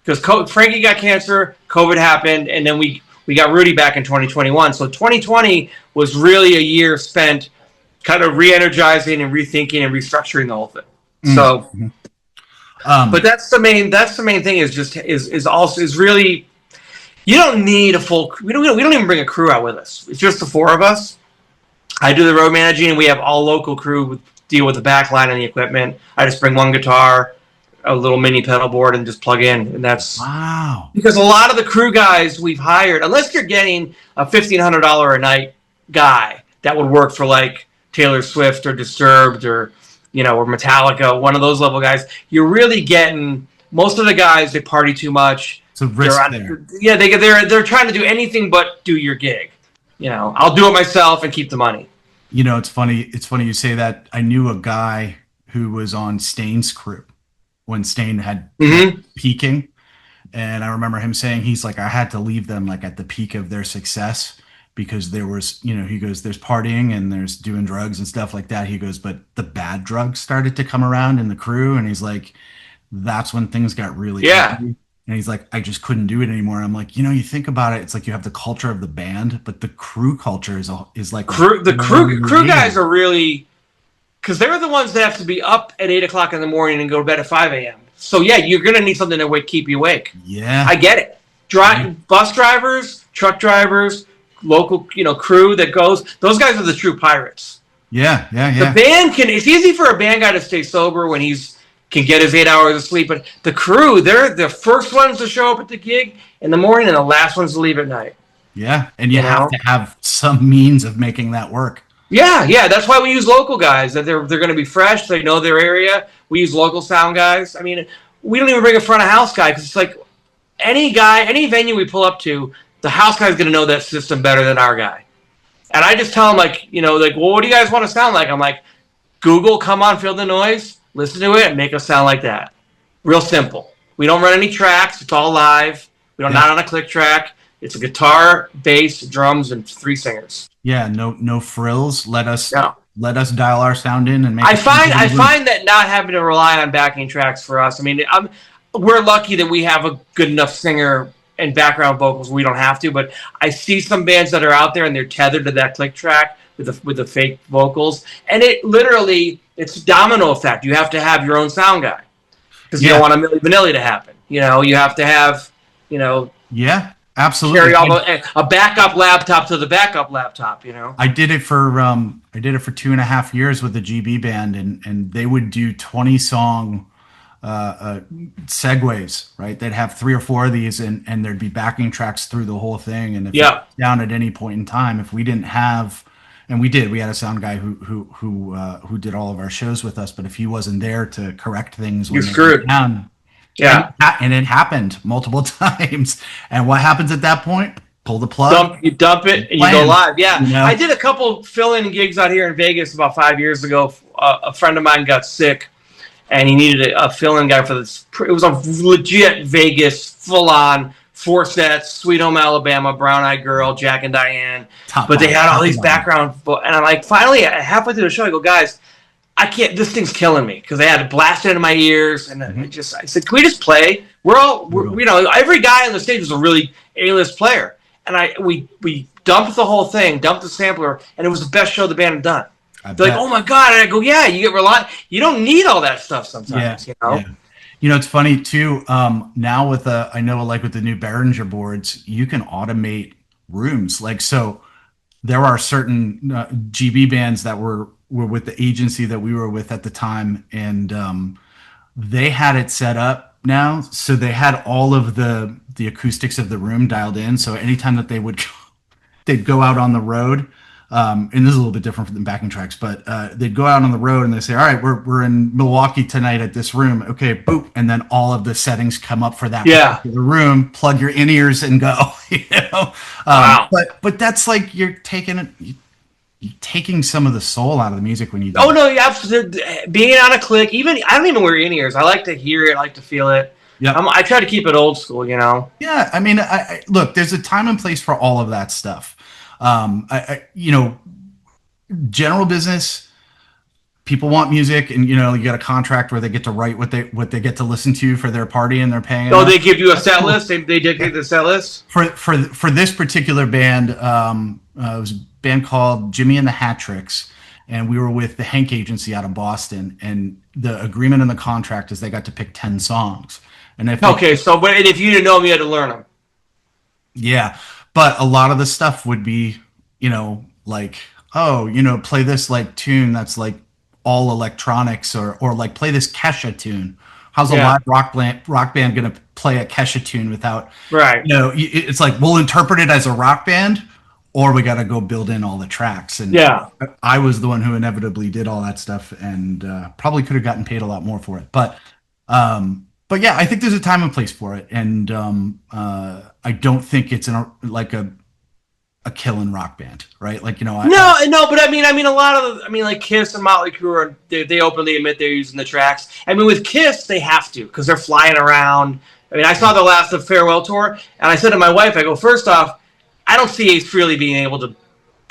because Frankie got cancer, COVID happened, and then we got Rudy back in 2021. So 2020 was really a year spent kind of re-energizing and rethinking and restructuring the whole thing. So, but that's the main thing is really, you don't need a full. We don't even bring a crew out with us. It's just the four of us. I do the road managing, and we have all local crew deal with the back line and the equipment. I just bring one guitar, a little mini pedal board, and just plug in. And that's wow. Because a lot of the crew guys we've hired, unless you're getting a $1,500 a night guy that would work for like Taylor Swift or Disturbed or or Metallica, one of those level guys, you're really getting most of the guys. They party too much. It's a risk there. Yeah, they're trying to do anything but do your gig. I'll do it myself and keep the money. It's funny. It's funny you say that. I knew a guy who was on Stain's crew when Stain had peaking. And I remember him saying, he's like, I had to leave them like at the peak of their success because there was, he goes, there's partying and there's doing drugs and stuff like that. He goes, but the bad drugs started to come around in the crew. And he's like, that's when things got really ugly. And he's like, I just couldn't do it anymore. I'm like, you think about it, it's like you have the culture of the band, but the crew culture is like the crew guys are really, because they're the ones that have to be up at 8 o'clock in the morning and go to bed at 5 a.m. So yeah, you're gonna need something to keep you awake. Yeah, I get it. Bus drivers, truck drivers, local crew that goes. Those guys are the true pirates. Yeah. The band it's easy for a band guy to stay sober when can get his 8 hours of sleep, but the crew, they're the first ones to show up at the gig in the morning and the last ones to leave at night. Yeah, and you have to have some means of making that work. Yeah, that's why we use local guys. That they're going to be fresh. They know their area. We use local sound guys. We don't even bring a front of house guy because it's like any venue we pull up to, the house guy's going to know that system better than our guy. And I just tell him well, what do you guys want to sound like? I'm like, Google, come on, feel the noise. Listen to it and make us sound like that. Real simple. We don't run any tracks. It's all live. We don't not on a click track. It's a guitar, bass, drums, and 3 singers. Yeah, no frills. Let us dial our sound in and make. I find that not having to rely on backing tracks for us. We're lucky that we have a good enough singer and background vocals. We don't have to, but I see some bands that are out there and they're tethered to that click track with the fake vocals, and it's domino effect. You have to have your own sound guy because you don't want a Milli Vanilli to happen. You have to have Yeah, absolutely. Carry a backup laptop to the backup laptop. I did it for 2.5 years with the GB band, and they would do 20 song segues, right? They'd have 3 or 4 of these, and there'd be backing tracks through the whole thing. And if it was down at any point in time, if we didn't have, and we had a sound guy who did all of our shows with us, but if he wasn't there to correct things when they went down, and it happened multiple times. And what happens at that point? Pull the plug. You dump it and you go live. Yeah, I did a couple fill-in gigs out here in Vegas about 5 years ago. A friend of mine got sick, and he needed a fill-in guy for this. It was a legit Vegas, full-on 4 sets: Sweet Home Alabama, Brown Eyed Girl, Jack and Diane. But they had all these background, and I'm like, finally, halfway through the show, I go, guys, I can't. This thing's killing me because they had to blast it into my ears, and I said, "Can we just play? Every guy on the stage was a really A-list player, and we dumped the whole thing, dumped the sampler, and it was the best show the band had done. They're like, "Oh my god!" And I go, "Yeah, you get you don't need all that stuff sometimes, you know." Yeah. It's funny too. Now with I know like with the new Behringer boards, you can automate rooms. Like so, there are certain GB bands that were with the agency that we were with at the time, and they had it set up now, so they had all of the acoustics of the room dialed in. So anytime that they'd go out on the road, and this is a little bit different than backing tracks, but they'd go out on the road and they say, all right, we're in Milwaukee tonight at this room. Okay, boop. And then all of the settings come up for that particular room, plug your in-ears and go, Wow. But that's like, you're taking some of the soul out of the music when you do Oh, no, absolutely. Being on a click, I don't even wear in-ears. I like to hear it, I like to feel it. Yep. I try to keep it old school, Yeah, I mean, look, there's a time and place for all of that stuff. General business, people want music, and you got a contract where they get to write what they get to listen to for their party, and they're paying. Oh, they give you a set list. They dictate the set list for this particular band. It was a band called Jimmy and the Hat Tricks, and we were with the Hank Agency out of Boston. And the agreement in the contract is they got to pick 10 songs. And if but if you didn't know them, you had to learn them. Yeah, but a lot of the stuff would be, like, play this like tune that's like all electronics, or like play this Kesha tune. How's a live rock band going to play a Kesha tune without, right? It's like, we'll interpret it as a rock band, or we got to go build in all the tracks. And I was the one who inevitably did all that stuff, and probably could have gotten paid a lot more for it. But yeah, I think there's a time and place for it, and I don't think it's like a killing rock band, right? Like no, but I mean, a lot of like Kiss and Motley Crue they openly admit they're using the tracks. I mean, with Kiss they have to because they're flying around. I mean, I saw the last of Farewell tour, and I said to my wife, I go, first off, I don't see Ace Frehley being able to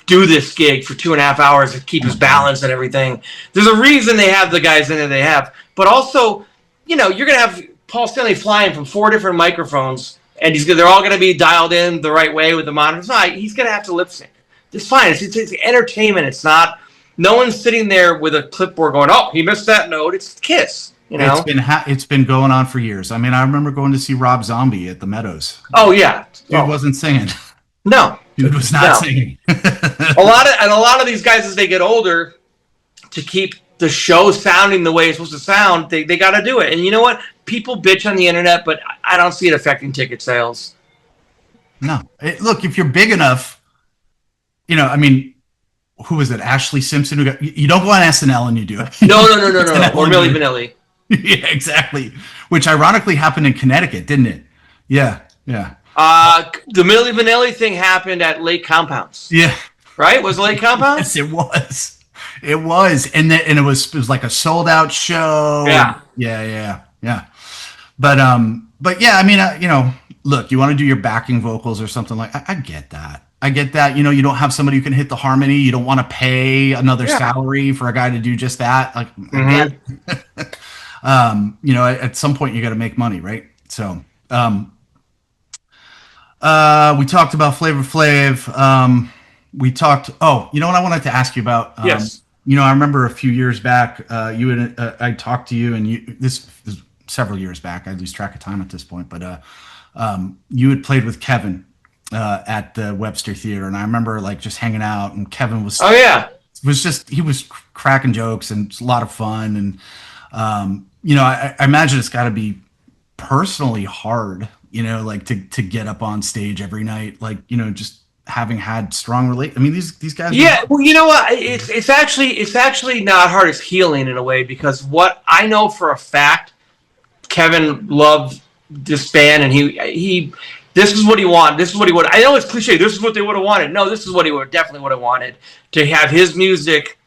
do this gig for 2.5 hours to keep his balance and everything. There's a reason they have the guys in there they have, but also, you're gonna have Paul Stanley flying from 4 different microphones. And they're all going to be dialed in the right way with the monitors. No, he's going to have to lip sync. It's fine. It's entertainment. It's not. No one's sitting there with a clipboard going, "Oh, he missed that note." It's Kiss. It's been going on for years. I mean, I remember going to see Rob Zombie at the Meadows. Oh yeah, dude wasn't singing. No, dude was not singing. a lot of these guys, as they get older, to keep the show sounding the way it's supposed to sound, they got to do it. And you know what? People bitch on the internet, but I don't see it affecting ticket sales. No. Look, if you're big enough, I mean, who was it? Ashley Simpson? You don't go on SNL and you do it. No. Or Milli Vanilli. Yeah, exactly. Which ironically happened in Connecticut, didn't it? Yeah. The Milli Vanilli thing happened at Lake Compounds. Yeah. Right? Was it Lake Compounds? Yes, it was. It was. And it was like a sold out show. Yeah. Yeah. But yeah, I mean, look, you want to do your backing vocals or something like, I get that. You don't have somebody who can hit the harmony. You don't want to pay another salary for a guy to do just that. Like, at some point you got to make money, right? So, we talked about Flavor Flav. We talked, you know what I wanted to ask you about? Yes. I remember a few years back, I talked to you, and this is several years back. I lose track of time at this point, but you had played with Kevin at the Webster Theater, and I remember like just hanging out, and Kevin was he was cracking jokes, and it's a lot of fun, and I imagine it's got to be personally hard, like to get up on stage every night, like just having had strong I mean, these guys. Yeah, well, you know what? It's actually not hard. It's healing in a way, because what I know for a fact, Kevin loved this band, and he this is what he wanted. This is what he would. I know it's cliche. This is what they would have wanted. No, this is what he definitely would have wanted, to have his music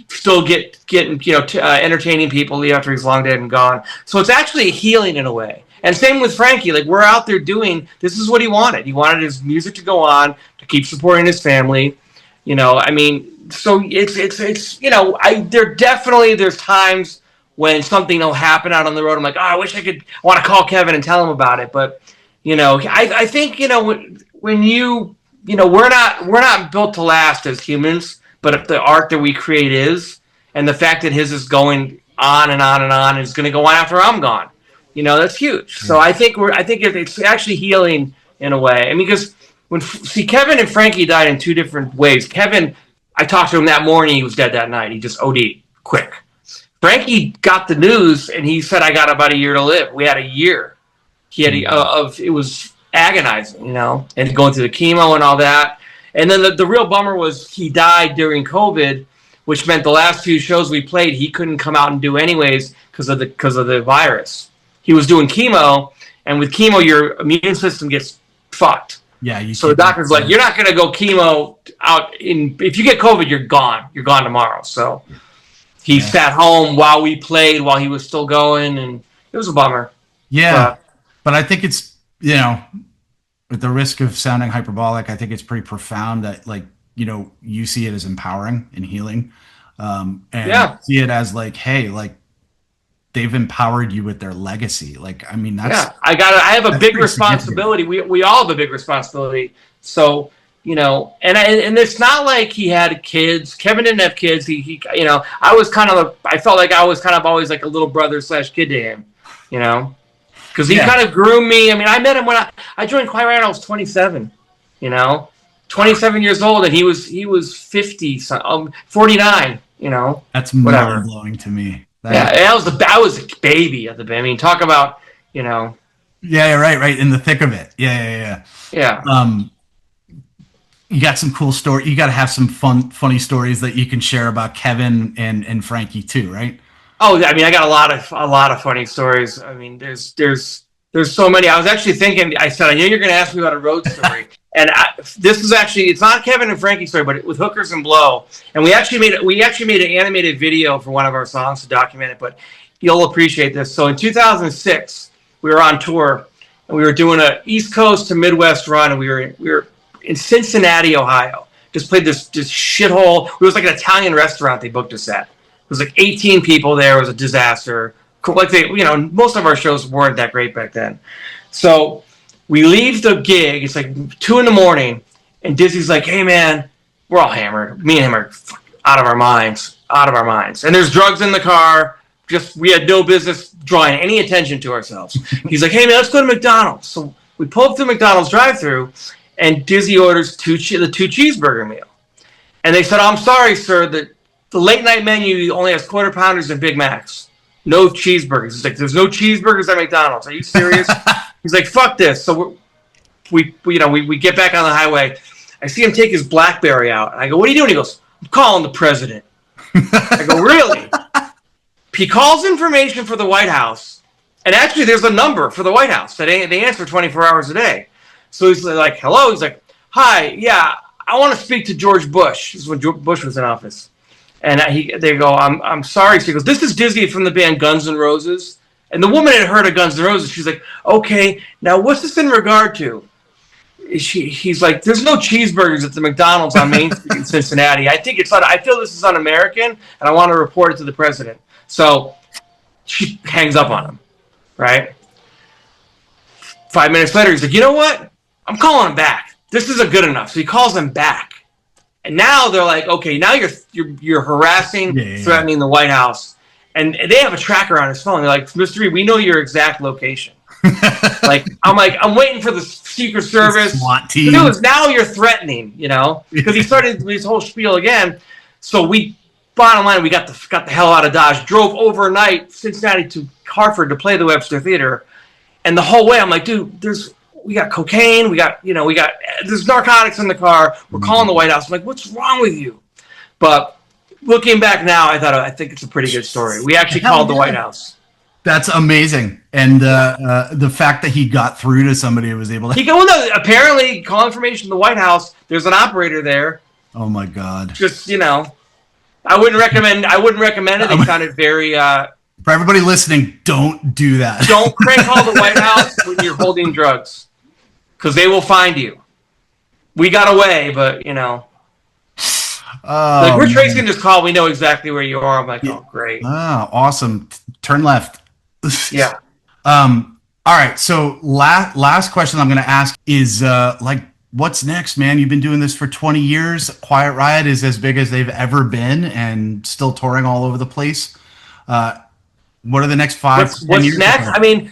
still getting entertaining people after he's long dead and gone. So it's actually healing in a way. And same with Frankie. Like, we're out there doing, this is what he wanted. He wanted his music to go on, to keep supporting his family. You know, I mean, so it's you know, there's times when something will happen out on the road. I'm like, oh, I wish I want to call Kevin and tell him about it. But, you know, I think, you know, when you know, we're not built to last as humans, but if the art that we create is, and the fact that his is going on and on and on, and is going to go on after I'm gone, you know, that's huge. So I think it's actually healing in a way. I mean, because Kevin and Frankie died in two different ways. Kevin, I talked to him that morning. He was dead that night. He just OD'd quick. Frankie got the news, and he said, "I got about a year to live." We had a year. He had it was agonizing, you know, and going through the chemo and all that. And then the real bummer was he died during COVID, which meant the last few shows we played he couldn't come out and do anyways because of the virus. He was doing chemo, and with chemo your immune system gets fucked. Yeah. So the doctor's like, you're not going to go chemo out if you get COVID, you're gone. You're gone tomorrow. So he sat home while we played, while he was still going, and it was a bummer. Yeah. But I think it's, you know, with the risk of sounding hyperbolic, I think it's pretty profound that, like, you know, you see it as empowering and healing. And see it as like, hey, like, they've empowered you with their legacy. Like, I mean, that's I have a big responsibility. We all have a big responsibility. So, you know, and it's not like he had kids. Kevin didn't have kids. He you know, I felt like I was kind of always like a little brother / kid to him, you know, because he kind of groomed me. I mean, I met him when I joined Quiet Riot. I was 27, you know, 27 years old, and he was 49, you know. That's mind blowing to me. I was a baby at the band. I mean, talk about, you know. Yeah, right, in the thick of it. Yeah. You got some cool story. You got to have some funny stories that you can share about Kevin and Frankie too, right? Oh, I mean, I got a lot of funny stories. I mean, there's so many. I was actually thinking. I said, I knew you're going to ask me about a road story, and this is actually, it's not Kevin and Frankie's story, but with Hookers and Blow. And we actually made an animated video for one of our songs to document it. But you'll appreciate this. So in 2006, we were on tour, and we were doing a East Coast to Midwest run, and we were in Cincinnati, Ohio. Just played this shithole. It was like an Italian restaurant they booked us at. It was like 18 people there. It was a disaster. Like you know, most of our shows weren't that great back then. So we leave the gig. It's like 2 a.m, and Dizzy's like, "Hey man, we're all hammered. Me and him are out of our minds. And there's drugs in the car. We had no business drawing any attention to ourselves." He's like, "Hey man, let's go to McDonald's." So we pull up to McDonald's drive-thru, and Dizzy orders the 2 cheeseburger meal. And they said, "I'm sorry, sir, the late night menu only has quarter pounders and Big Macs. No cheeseburgers." He's like, "There's no cheeseburgers at McDonald's. Are you serious?" He's like, "Fuck this." So we get back on the highway. I see him take his BlackBerry out. And I go, "What are you doing?" He goes, "I'm calling the president." I go, "Really?" He calls information for the White House. And actually, there's a number for the White House that they answer 24 hours a day. So he's like, "Hello." He's like, "Hi, yeah, I want to speak to George Bush." This is when Bush was in office. And they go, I'm sorry. So he goes, "This is Dizzy from the band Guns N' Roses." And the woman had heard of Guns N' Roses. She's like, "Okay, now what's this in regard to?" He's like, "There's no cheeseburgers at the McDonald's on Main Street in Cincinnati. I feel this is un-American, and I want to report it to the president." So she hangs up on him, right? 5 minutes later, he's like, "You know what? I'm calling him back. This isn't good enough." So he calls him back. And now they're like, "Okay, now you're harassing, threatening the White House." And they have a tracker on his phone. They're like, "Mr. Reed, we know your exact location." I'm waiting for the Secret Service. SWAT team. Now you're threatening, you know, because he started his whole spiel again. So bottom line, we got the hell out of Dodge, drove overnight Cincinnati to Hartford to play the Webster Theater. And the whole way I'm like, "Dude, we got cocaine, there's narcotics in the car. We're calling the White House." I'm like, "What's wrong with you?" But looking back now, I think it's a pretty good story. We actually called the White House. That's amazing. And the fact that he got through to somebody who was able to... apparently call information to the White House. There's an operator there. Oh my God. Just, you know, I wouldn't recommend it. They sounded very... For everybody listening, don't do that. Don't crank call the White House when you're holding drugs, because they will find you. We got away, but, you know. Like, Oh, we're man. tracing this call. We know exactly where you are. I'm like, Yeah. oh, great. Ah, awesome. Turn left. Yeah. All right. So last question I'm going to ask is like, what's next, man? You've been doing this for 20 years. Quiet Riot is as big as they've ever been and still touring all over the place. Uh, what are the next five to 10 What's years? next? I mean,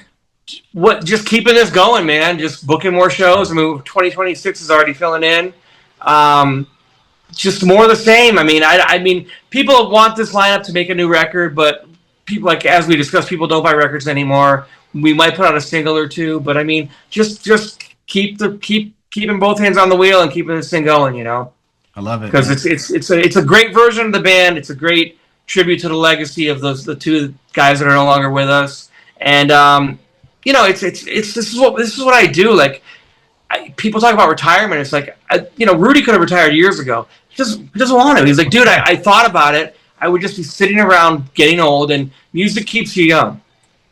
just keeping this going, man. Just booking more shows. I mean, 2026 is already filling in. Um, just more of the same. I mean, people want this lineup to make a new record, but people, like as we discussed, people don't buy records anymore. We might put out a single or two, but I mean, just keeping both hands on the wheel and keeping this thing going. I love it, Because man. it's a great version of the band. It's a great tribute to the legacy of the two guys that are no longer with us. And this is what I do. Like, people talk about retirement. It's like, Rudy could have retired years ago. He doesn't want to. He's like, dude, I thought about it. I would just be sitting around getting old, and music keeps you young.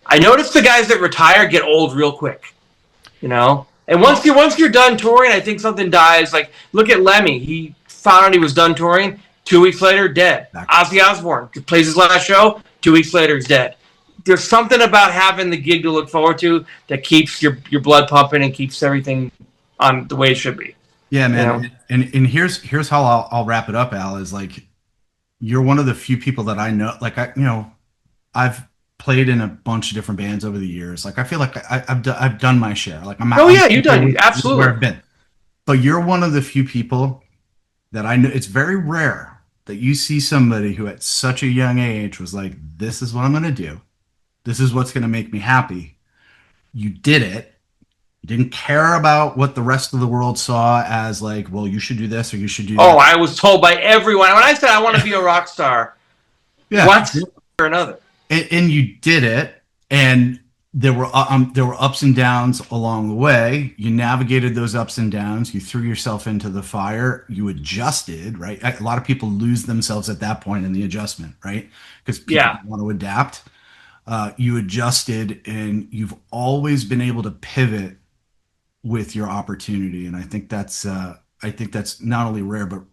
I noticed the guys that retire get old real quick, And once you're done touring, I think something dies. Like, look at Lemmy. He found out he was done touring. 2 weeks later, dead. Ozzy Osbourne plays his last show. 2 weeks later, he's dead. There's something about having the gig to look forward to that keeps your blood pumping and keeps everything on the way it should be. Yeah, man. And here's how I'll wrap it up, Al, is like, you're one of the few people that I know, like, I've played in a bunch of different bands over the years. Like, I feel like I've done my share. Like, You've done absolutely where I've been. But you're one of the few people that I know. It's very rare that you see somebody who at such a young age was like, this is what I'm going to do. This is what's going to make me happy. You did it. You didn't care about what the rest of the world saw as like, well, you should do this or you should do that. Oh, I was told by everyone. When I said I want to be a rock star, one or another. And you did it. And there were ups and downs along the way. You navigated those ups and downs. You threw yourself into the fire. You adjusted, right? A lot of people lose themselves at that point in the adjustment, right? Because people want to adapt. You adjusted, and you've always been able to pivot with your opportunity. And I think that's not only rare, but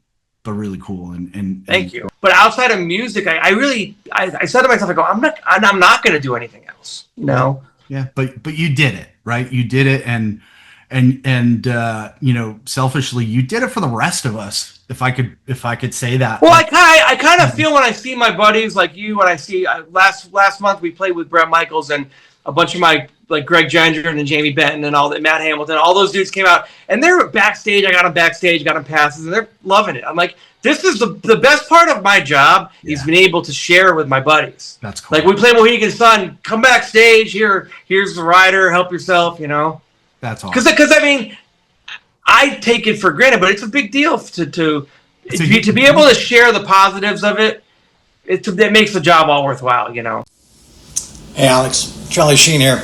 really cool. And thank you. But outside of music, I said to myself, I go, I'm not going to do anything else, Yeah, but you did it, right? You did it, and selfishly, you did it for the rest of us. If I could say that. Well, I kind of feel when I see my buddies like you, when I see last month we played with Bret Michaels and a bunch of my, like, Greg Gender and Jamie Benton and all that, Matt Hamilton, all those dudes came out and they're backstage. I got them backstage, got them passes, and they're loving it. I'm like, this is the best part of my job is being able to share with my buddies. That's cool. Like, we play Mohegan Sun, come backstage, here's the rider, help yourself, That's awesome. Because I mean, I take it for granted, but it's a big deal to be able to share the positives of it. It makes the job all worthwhile, Hey, Alex, Charlie Sheen here.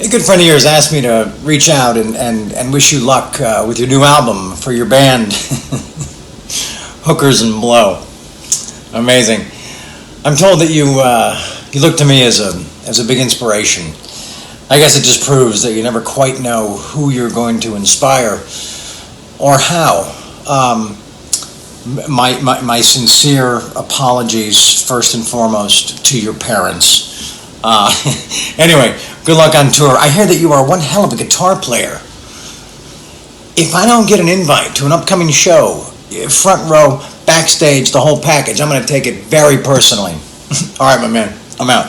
A good friend of yours asked me to reach out and wish you luck with your new album for your band, Hookers and Blow. Amazing. I'm told that you look to me as a big inspiration. I guess it just proves that you never quite know who you're going to inspire or how. My sincere apologies, first and foremost, to your parents. Anyway, good luck on tour. I hear that you are one hell of a guitar player. If I don't get an invite to an upcoming show, front row, backstage, the whole package, I'm going to take it very personally. All right, my man, I'm out.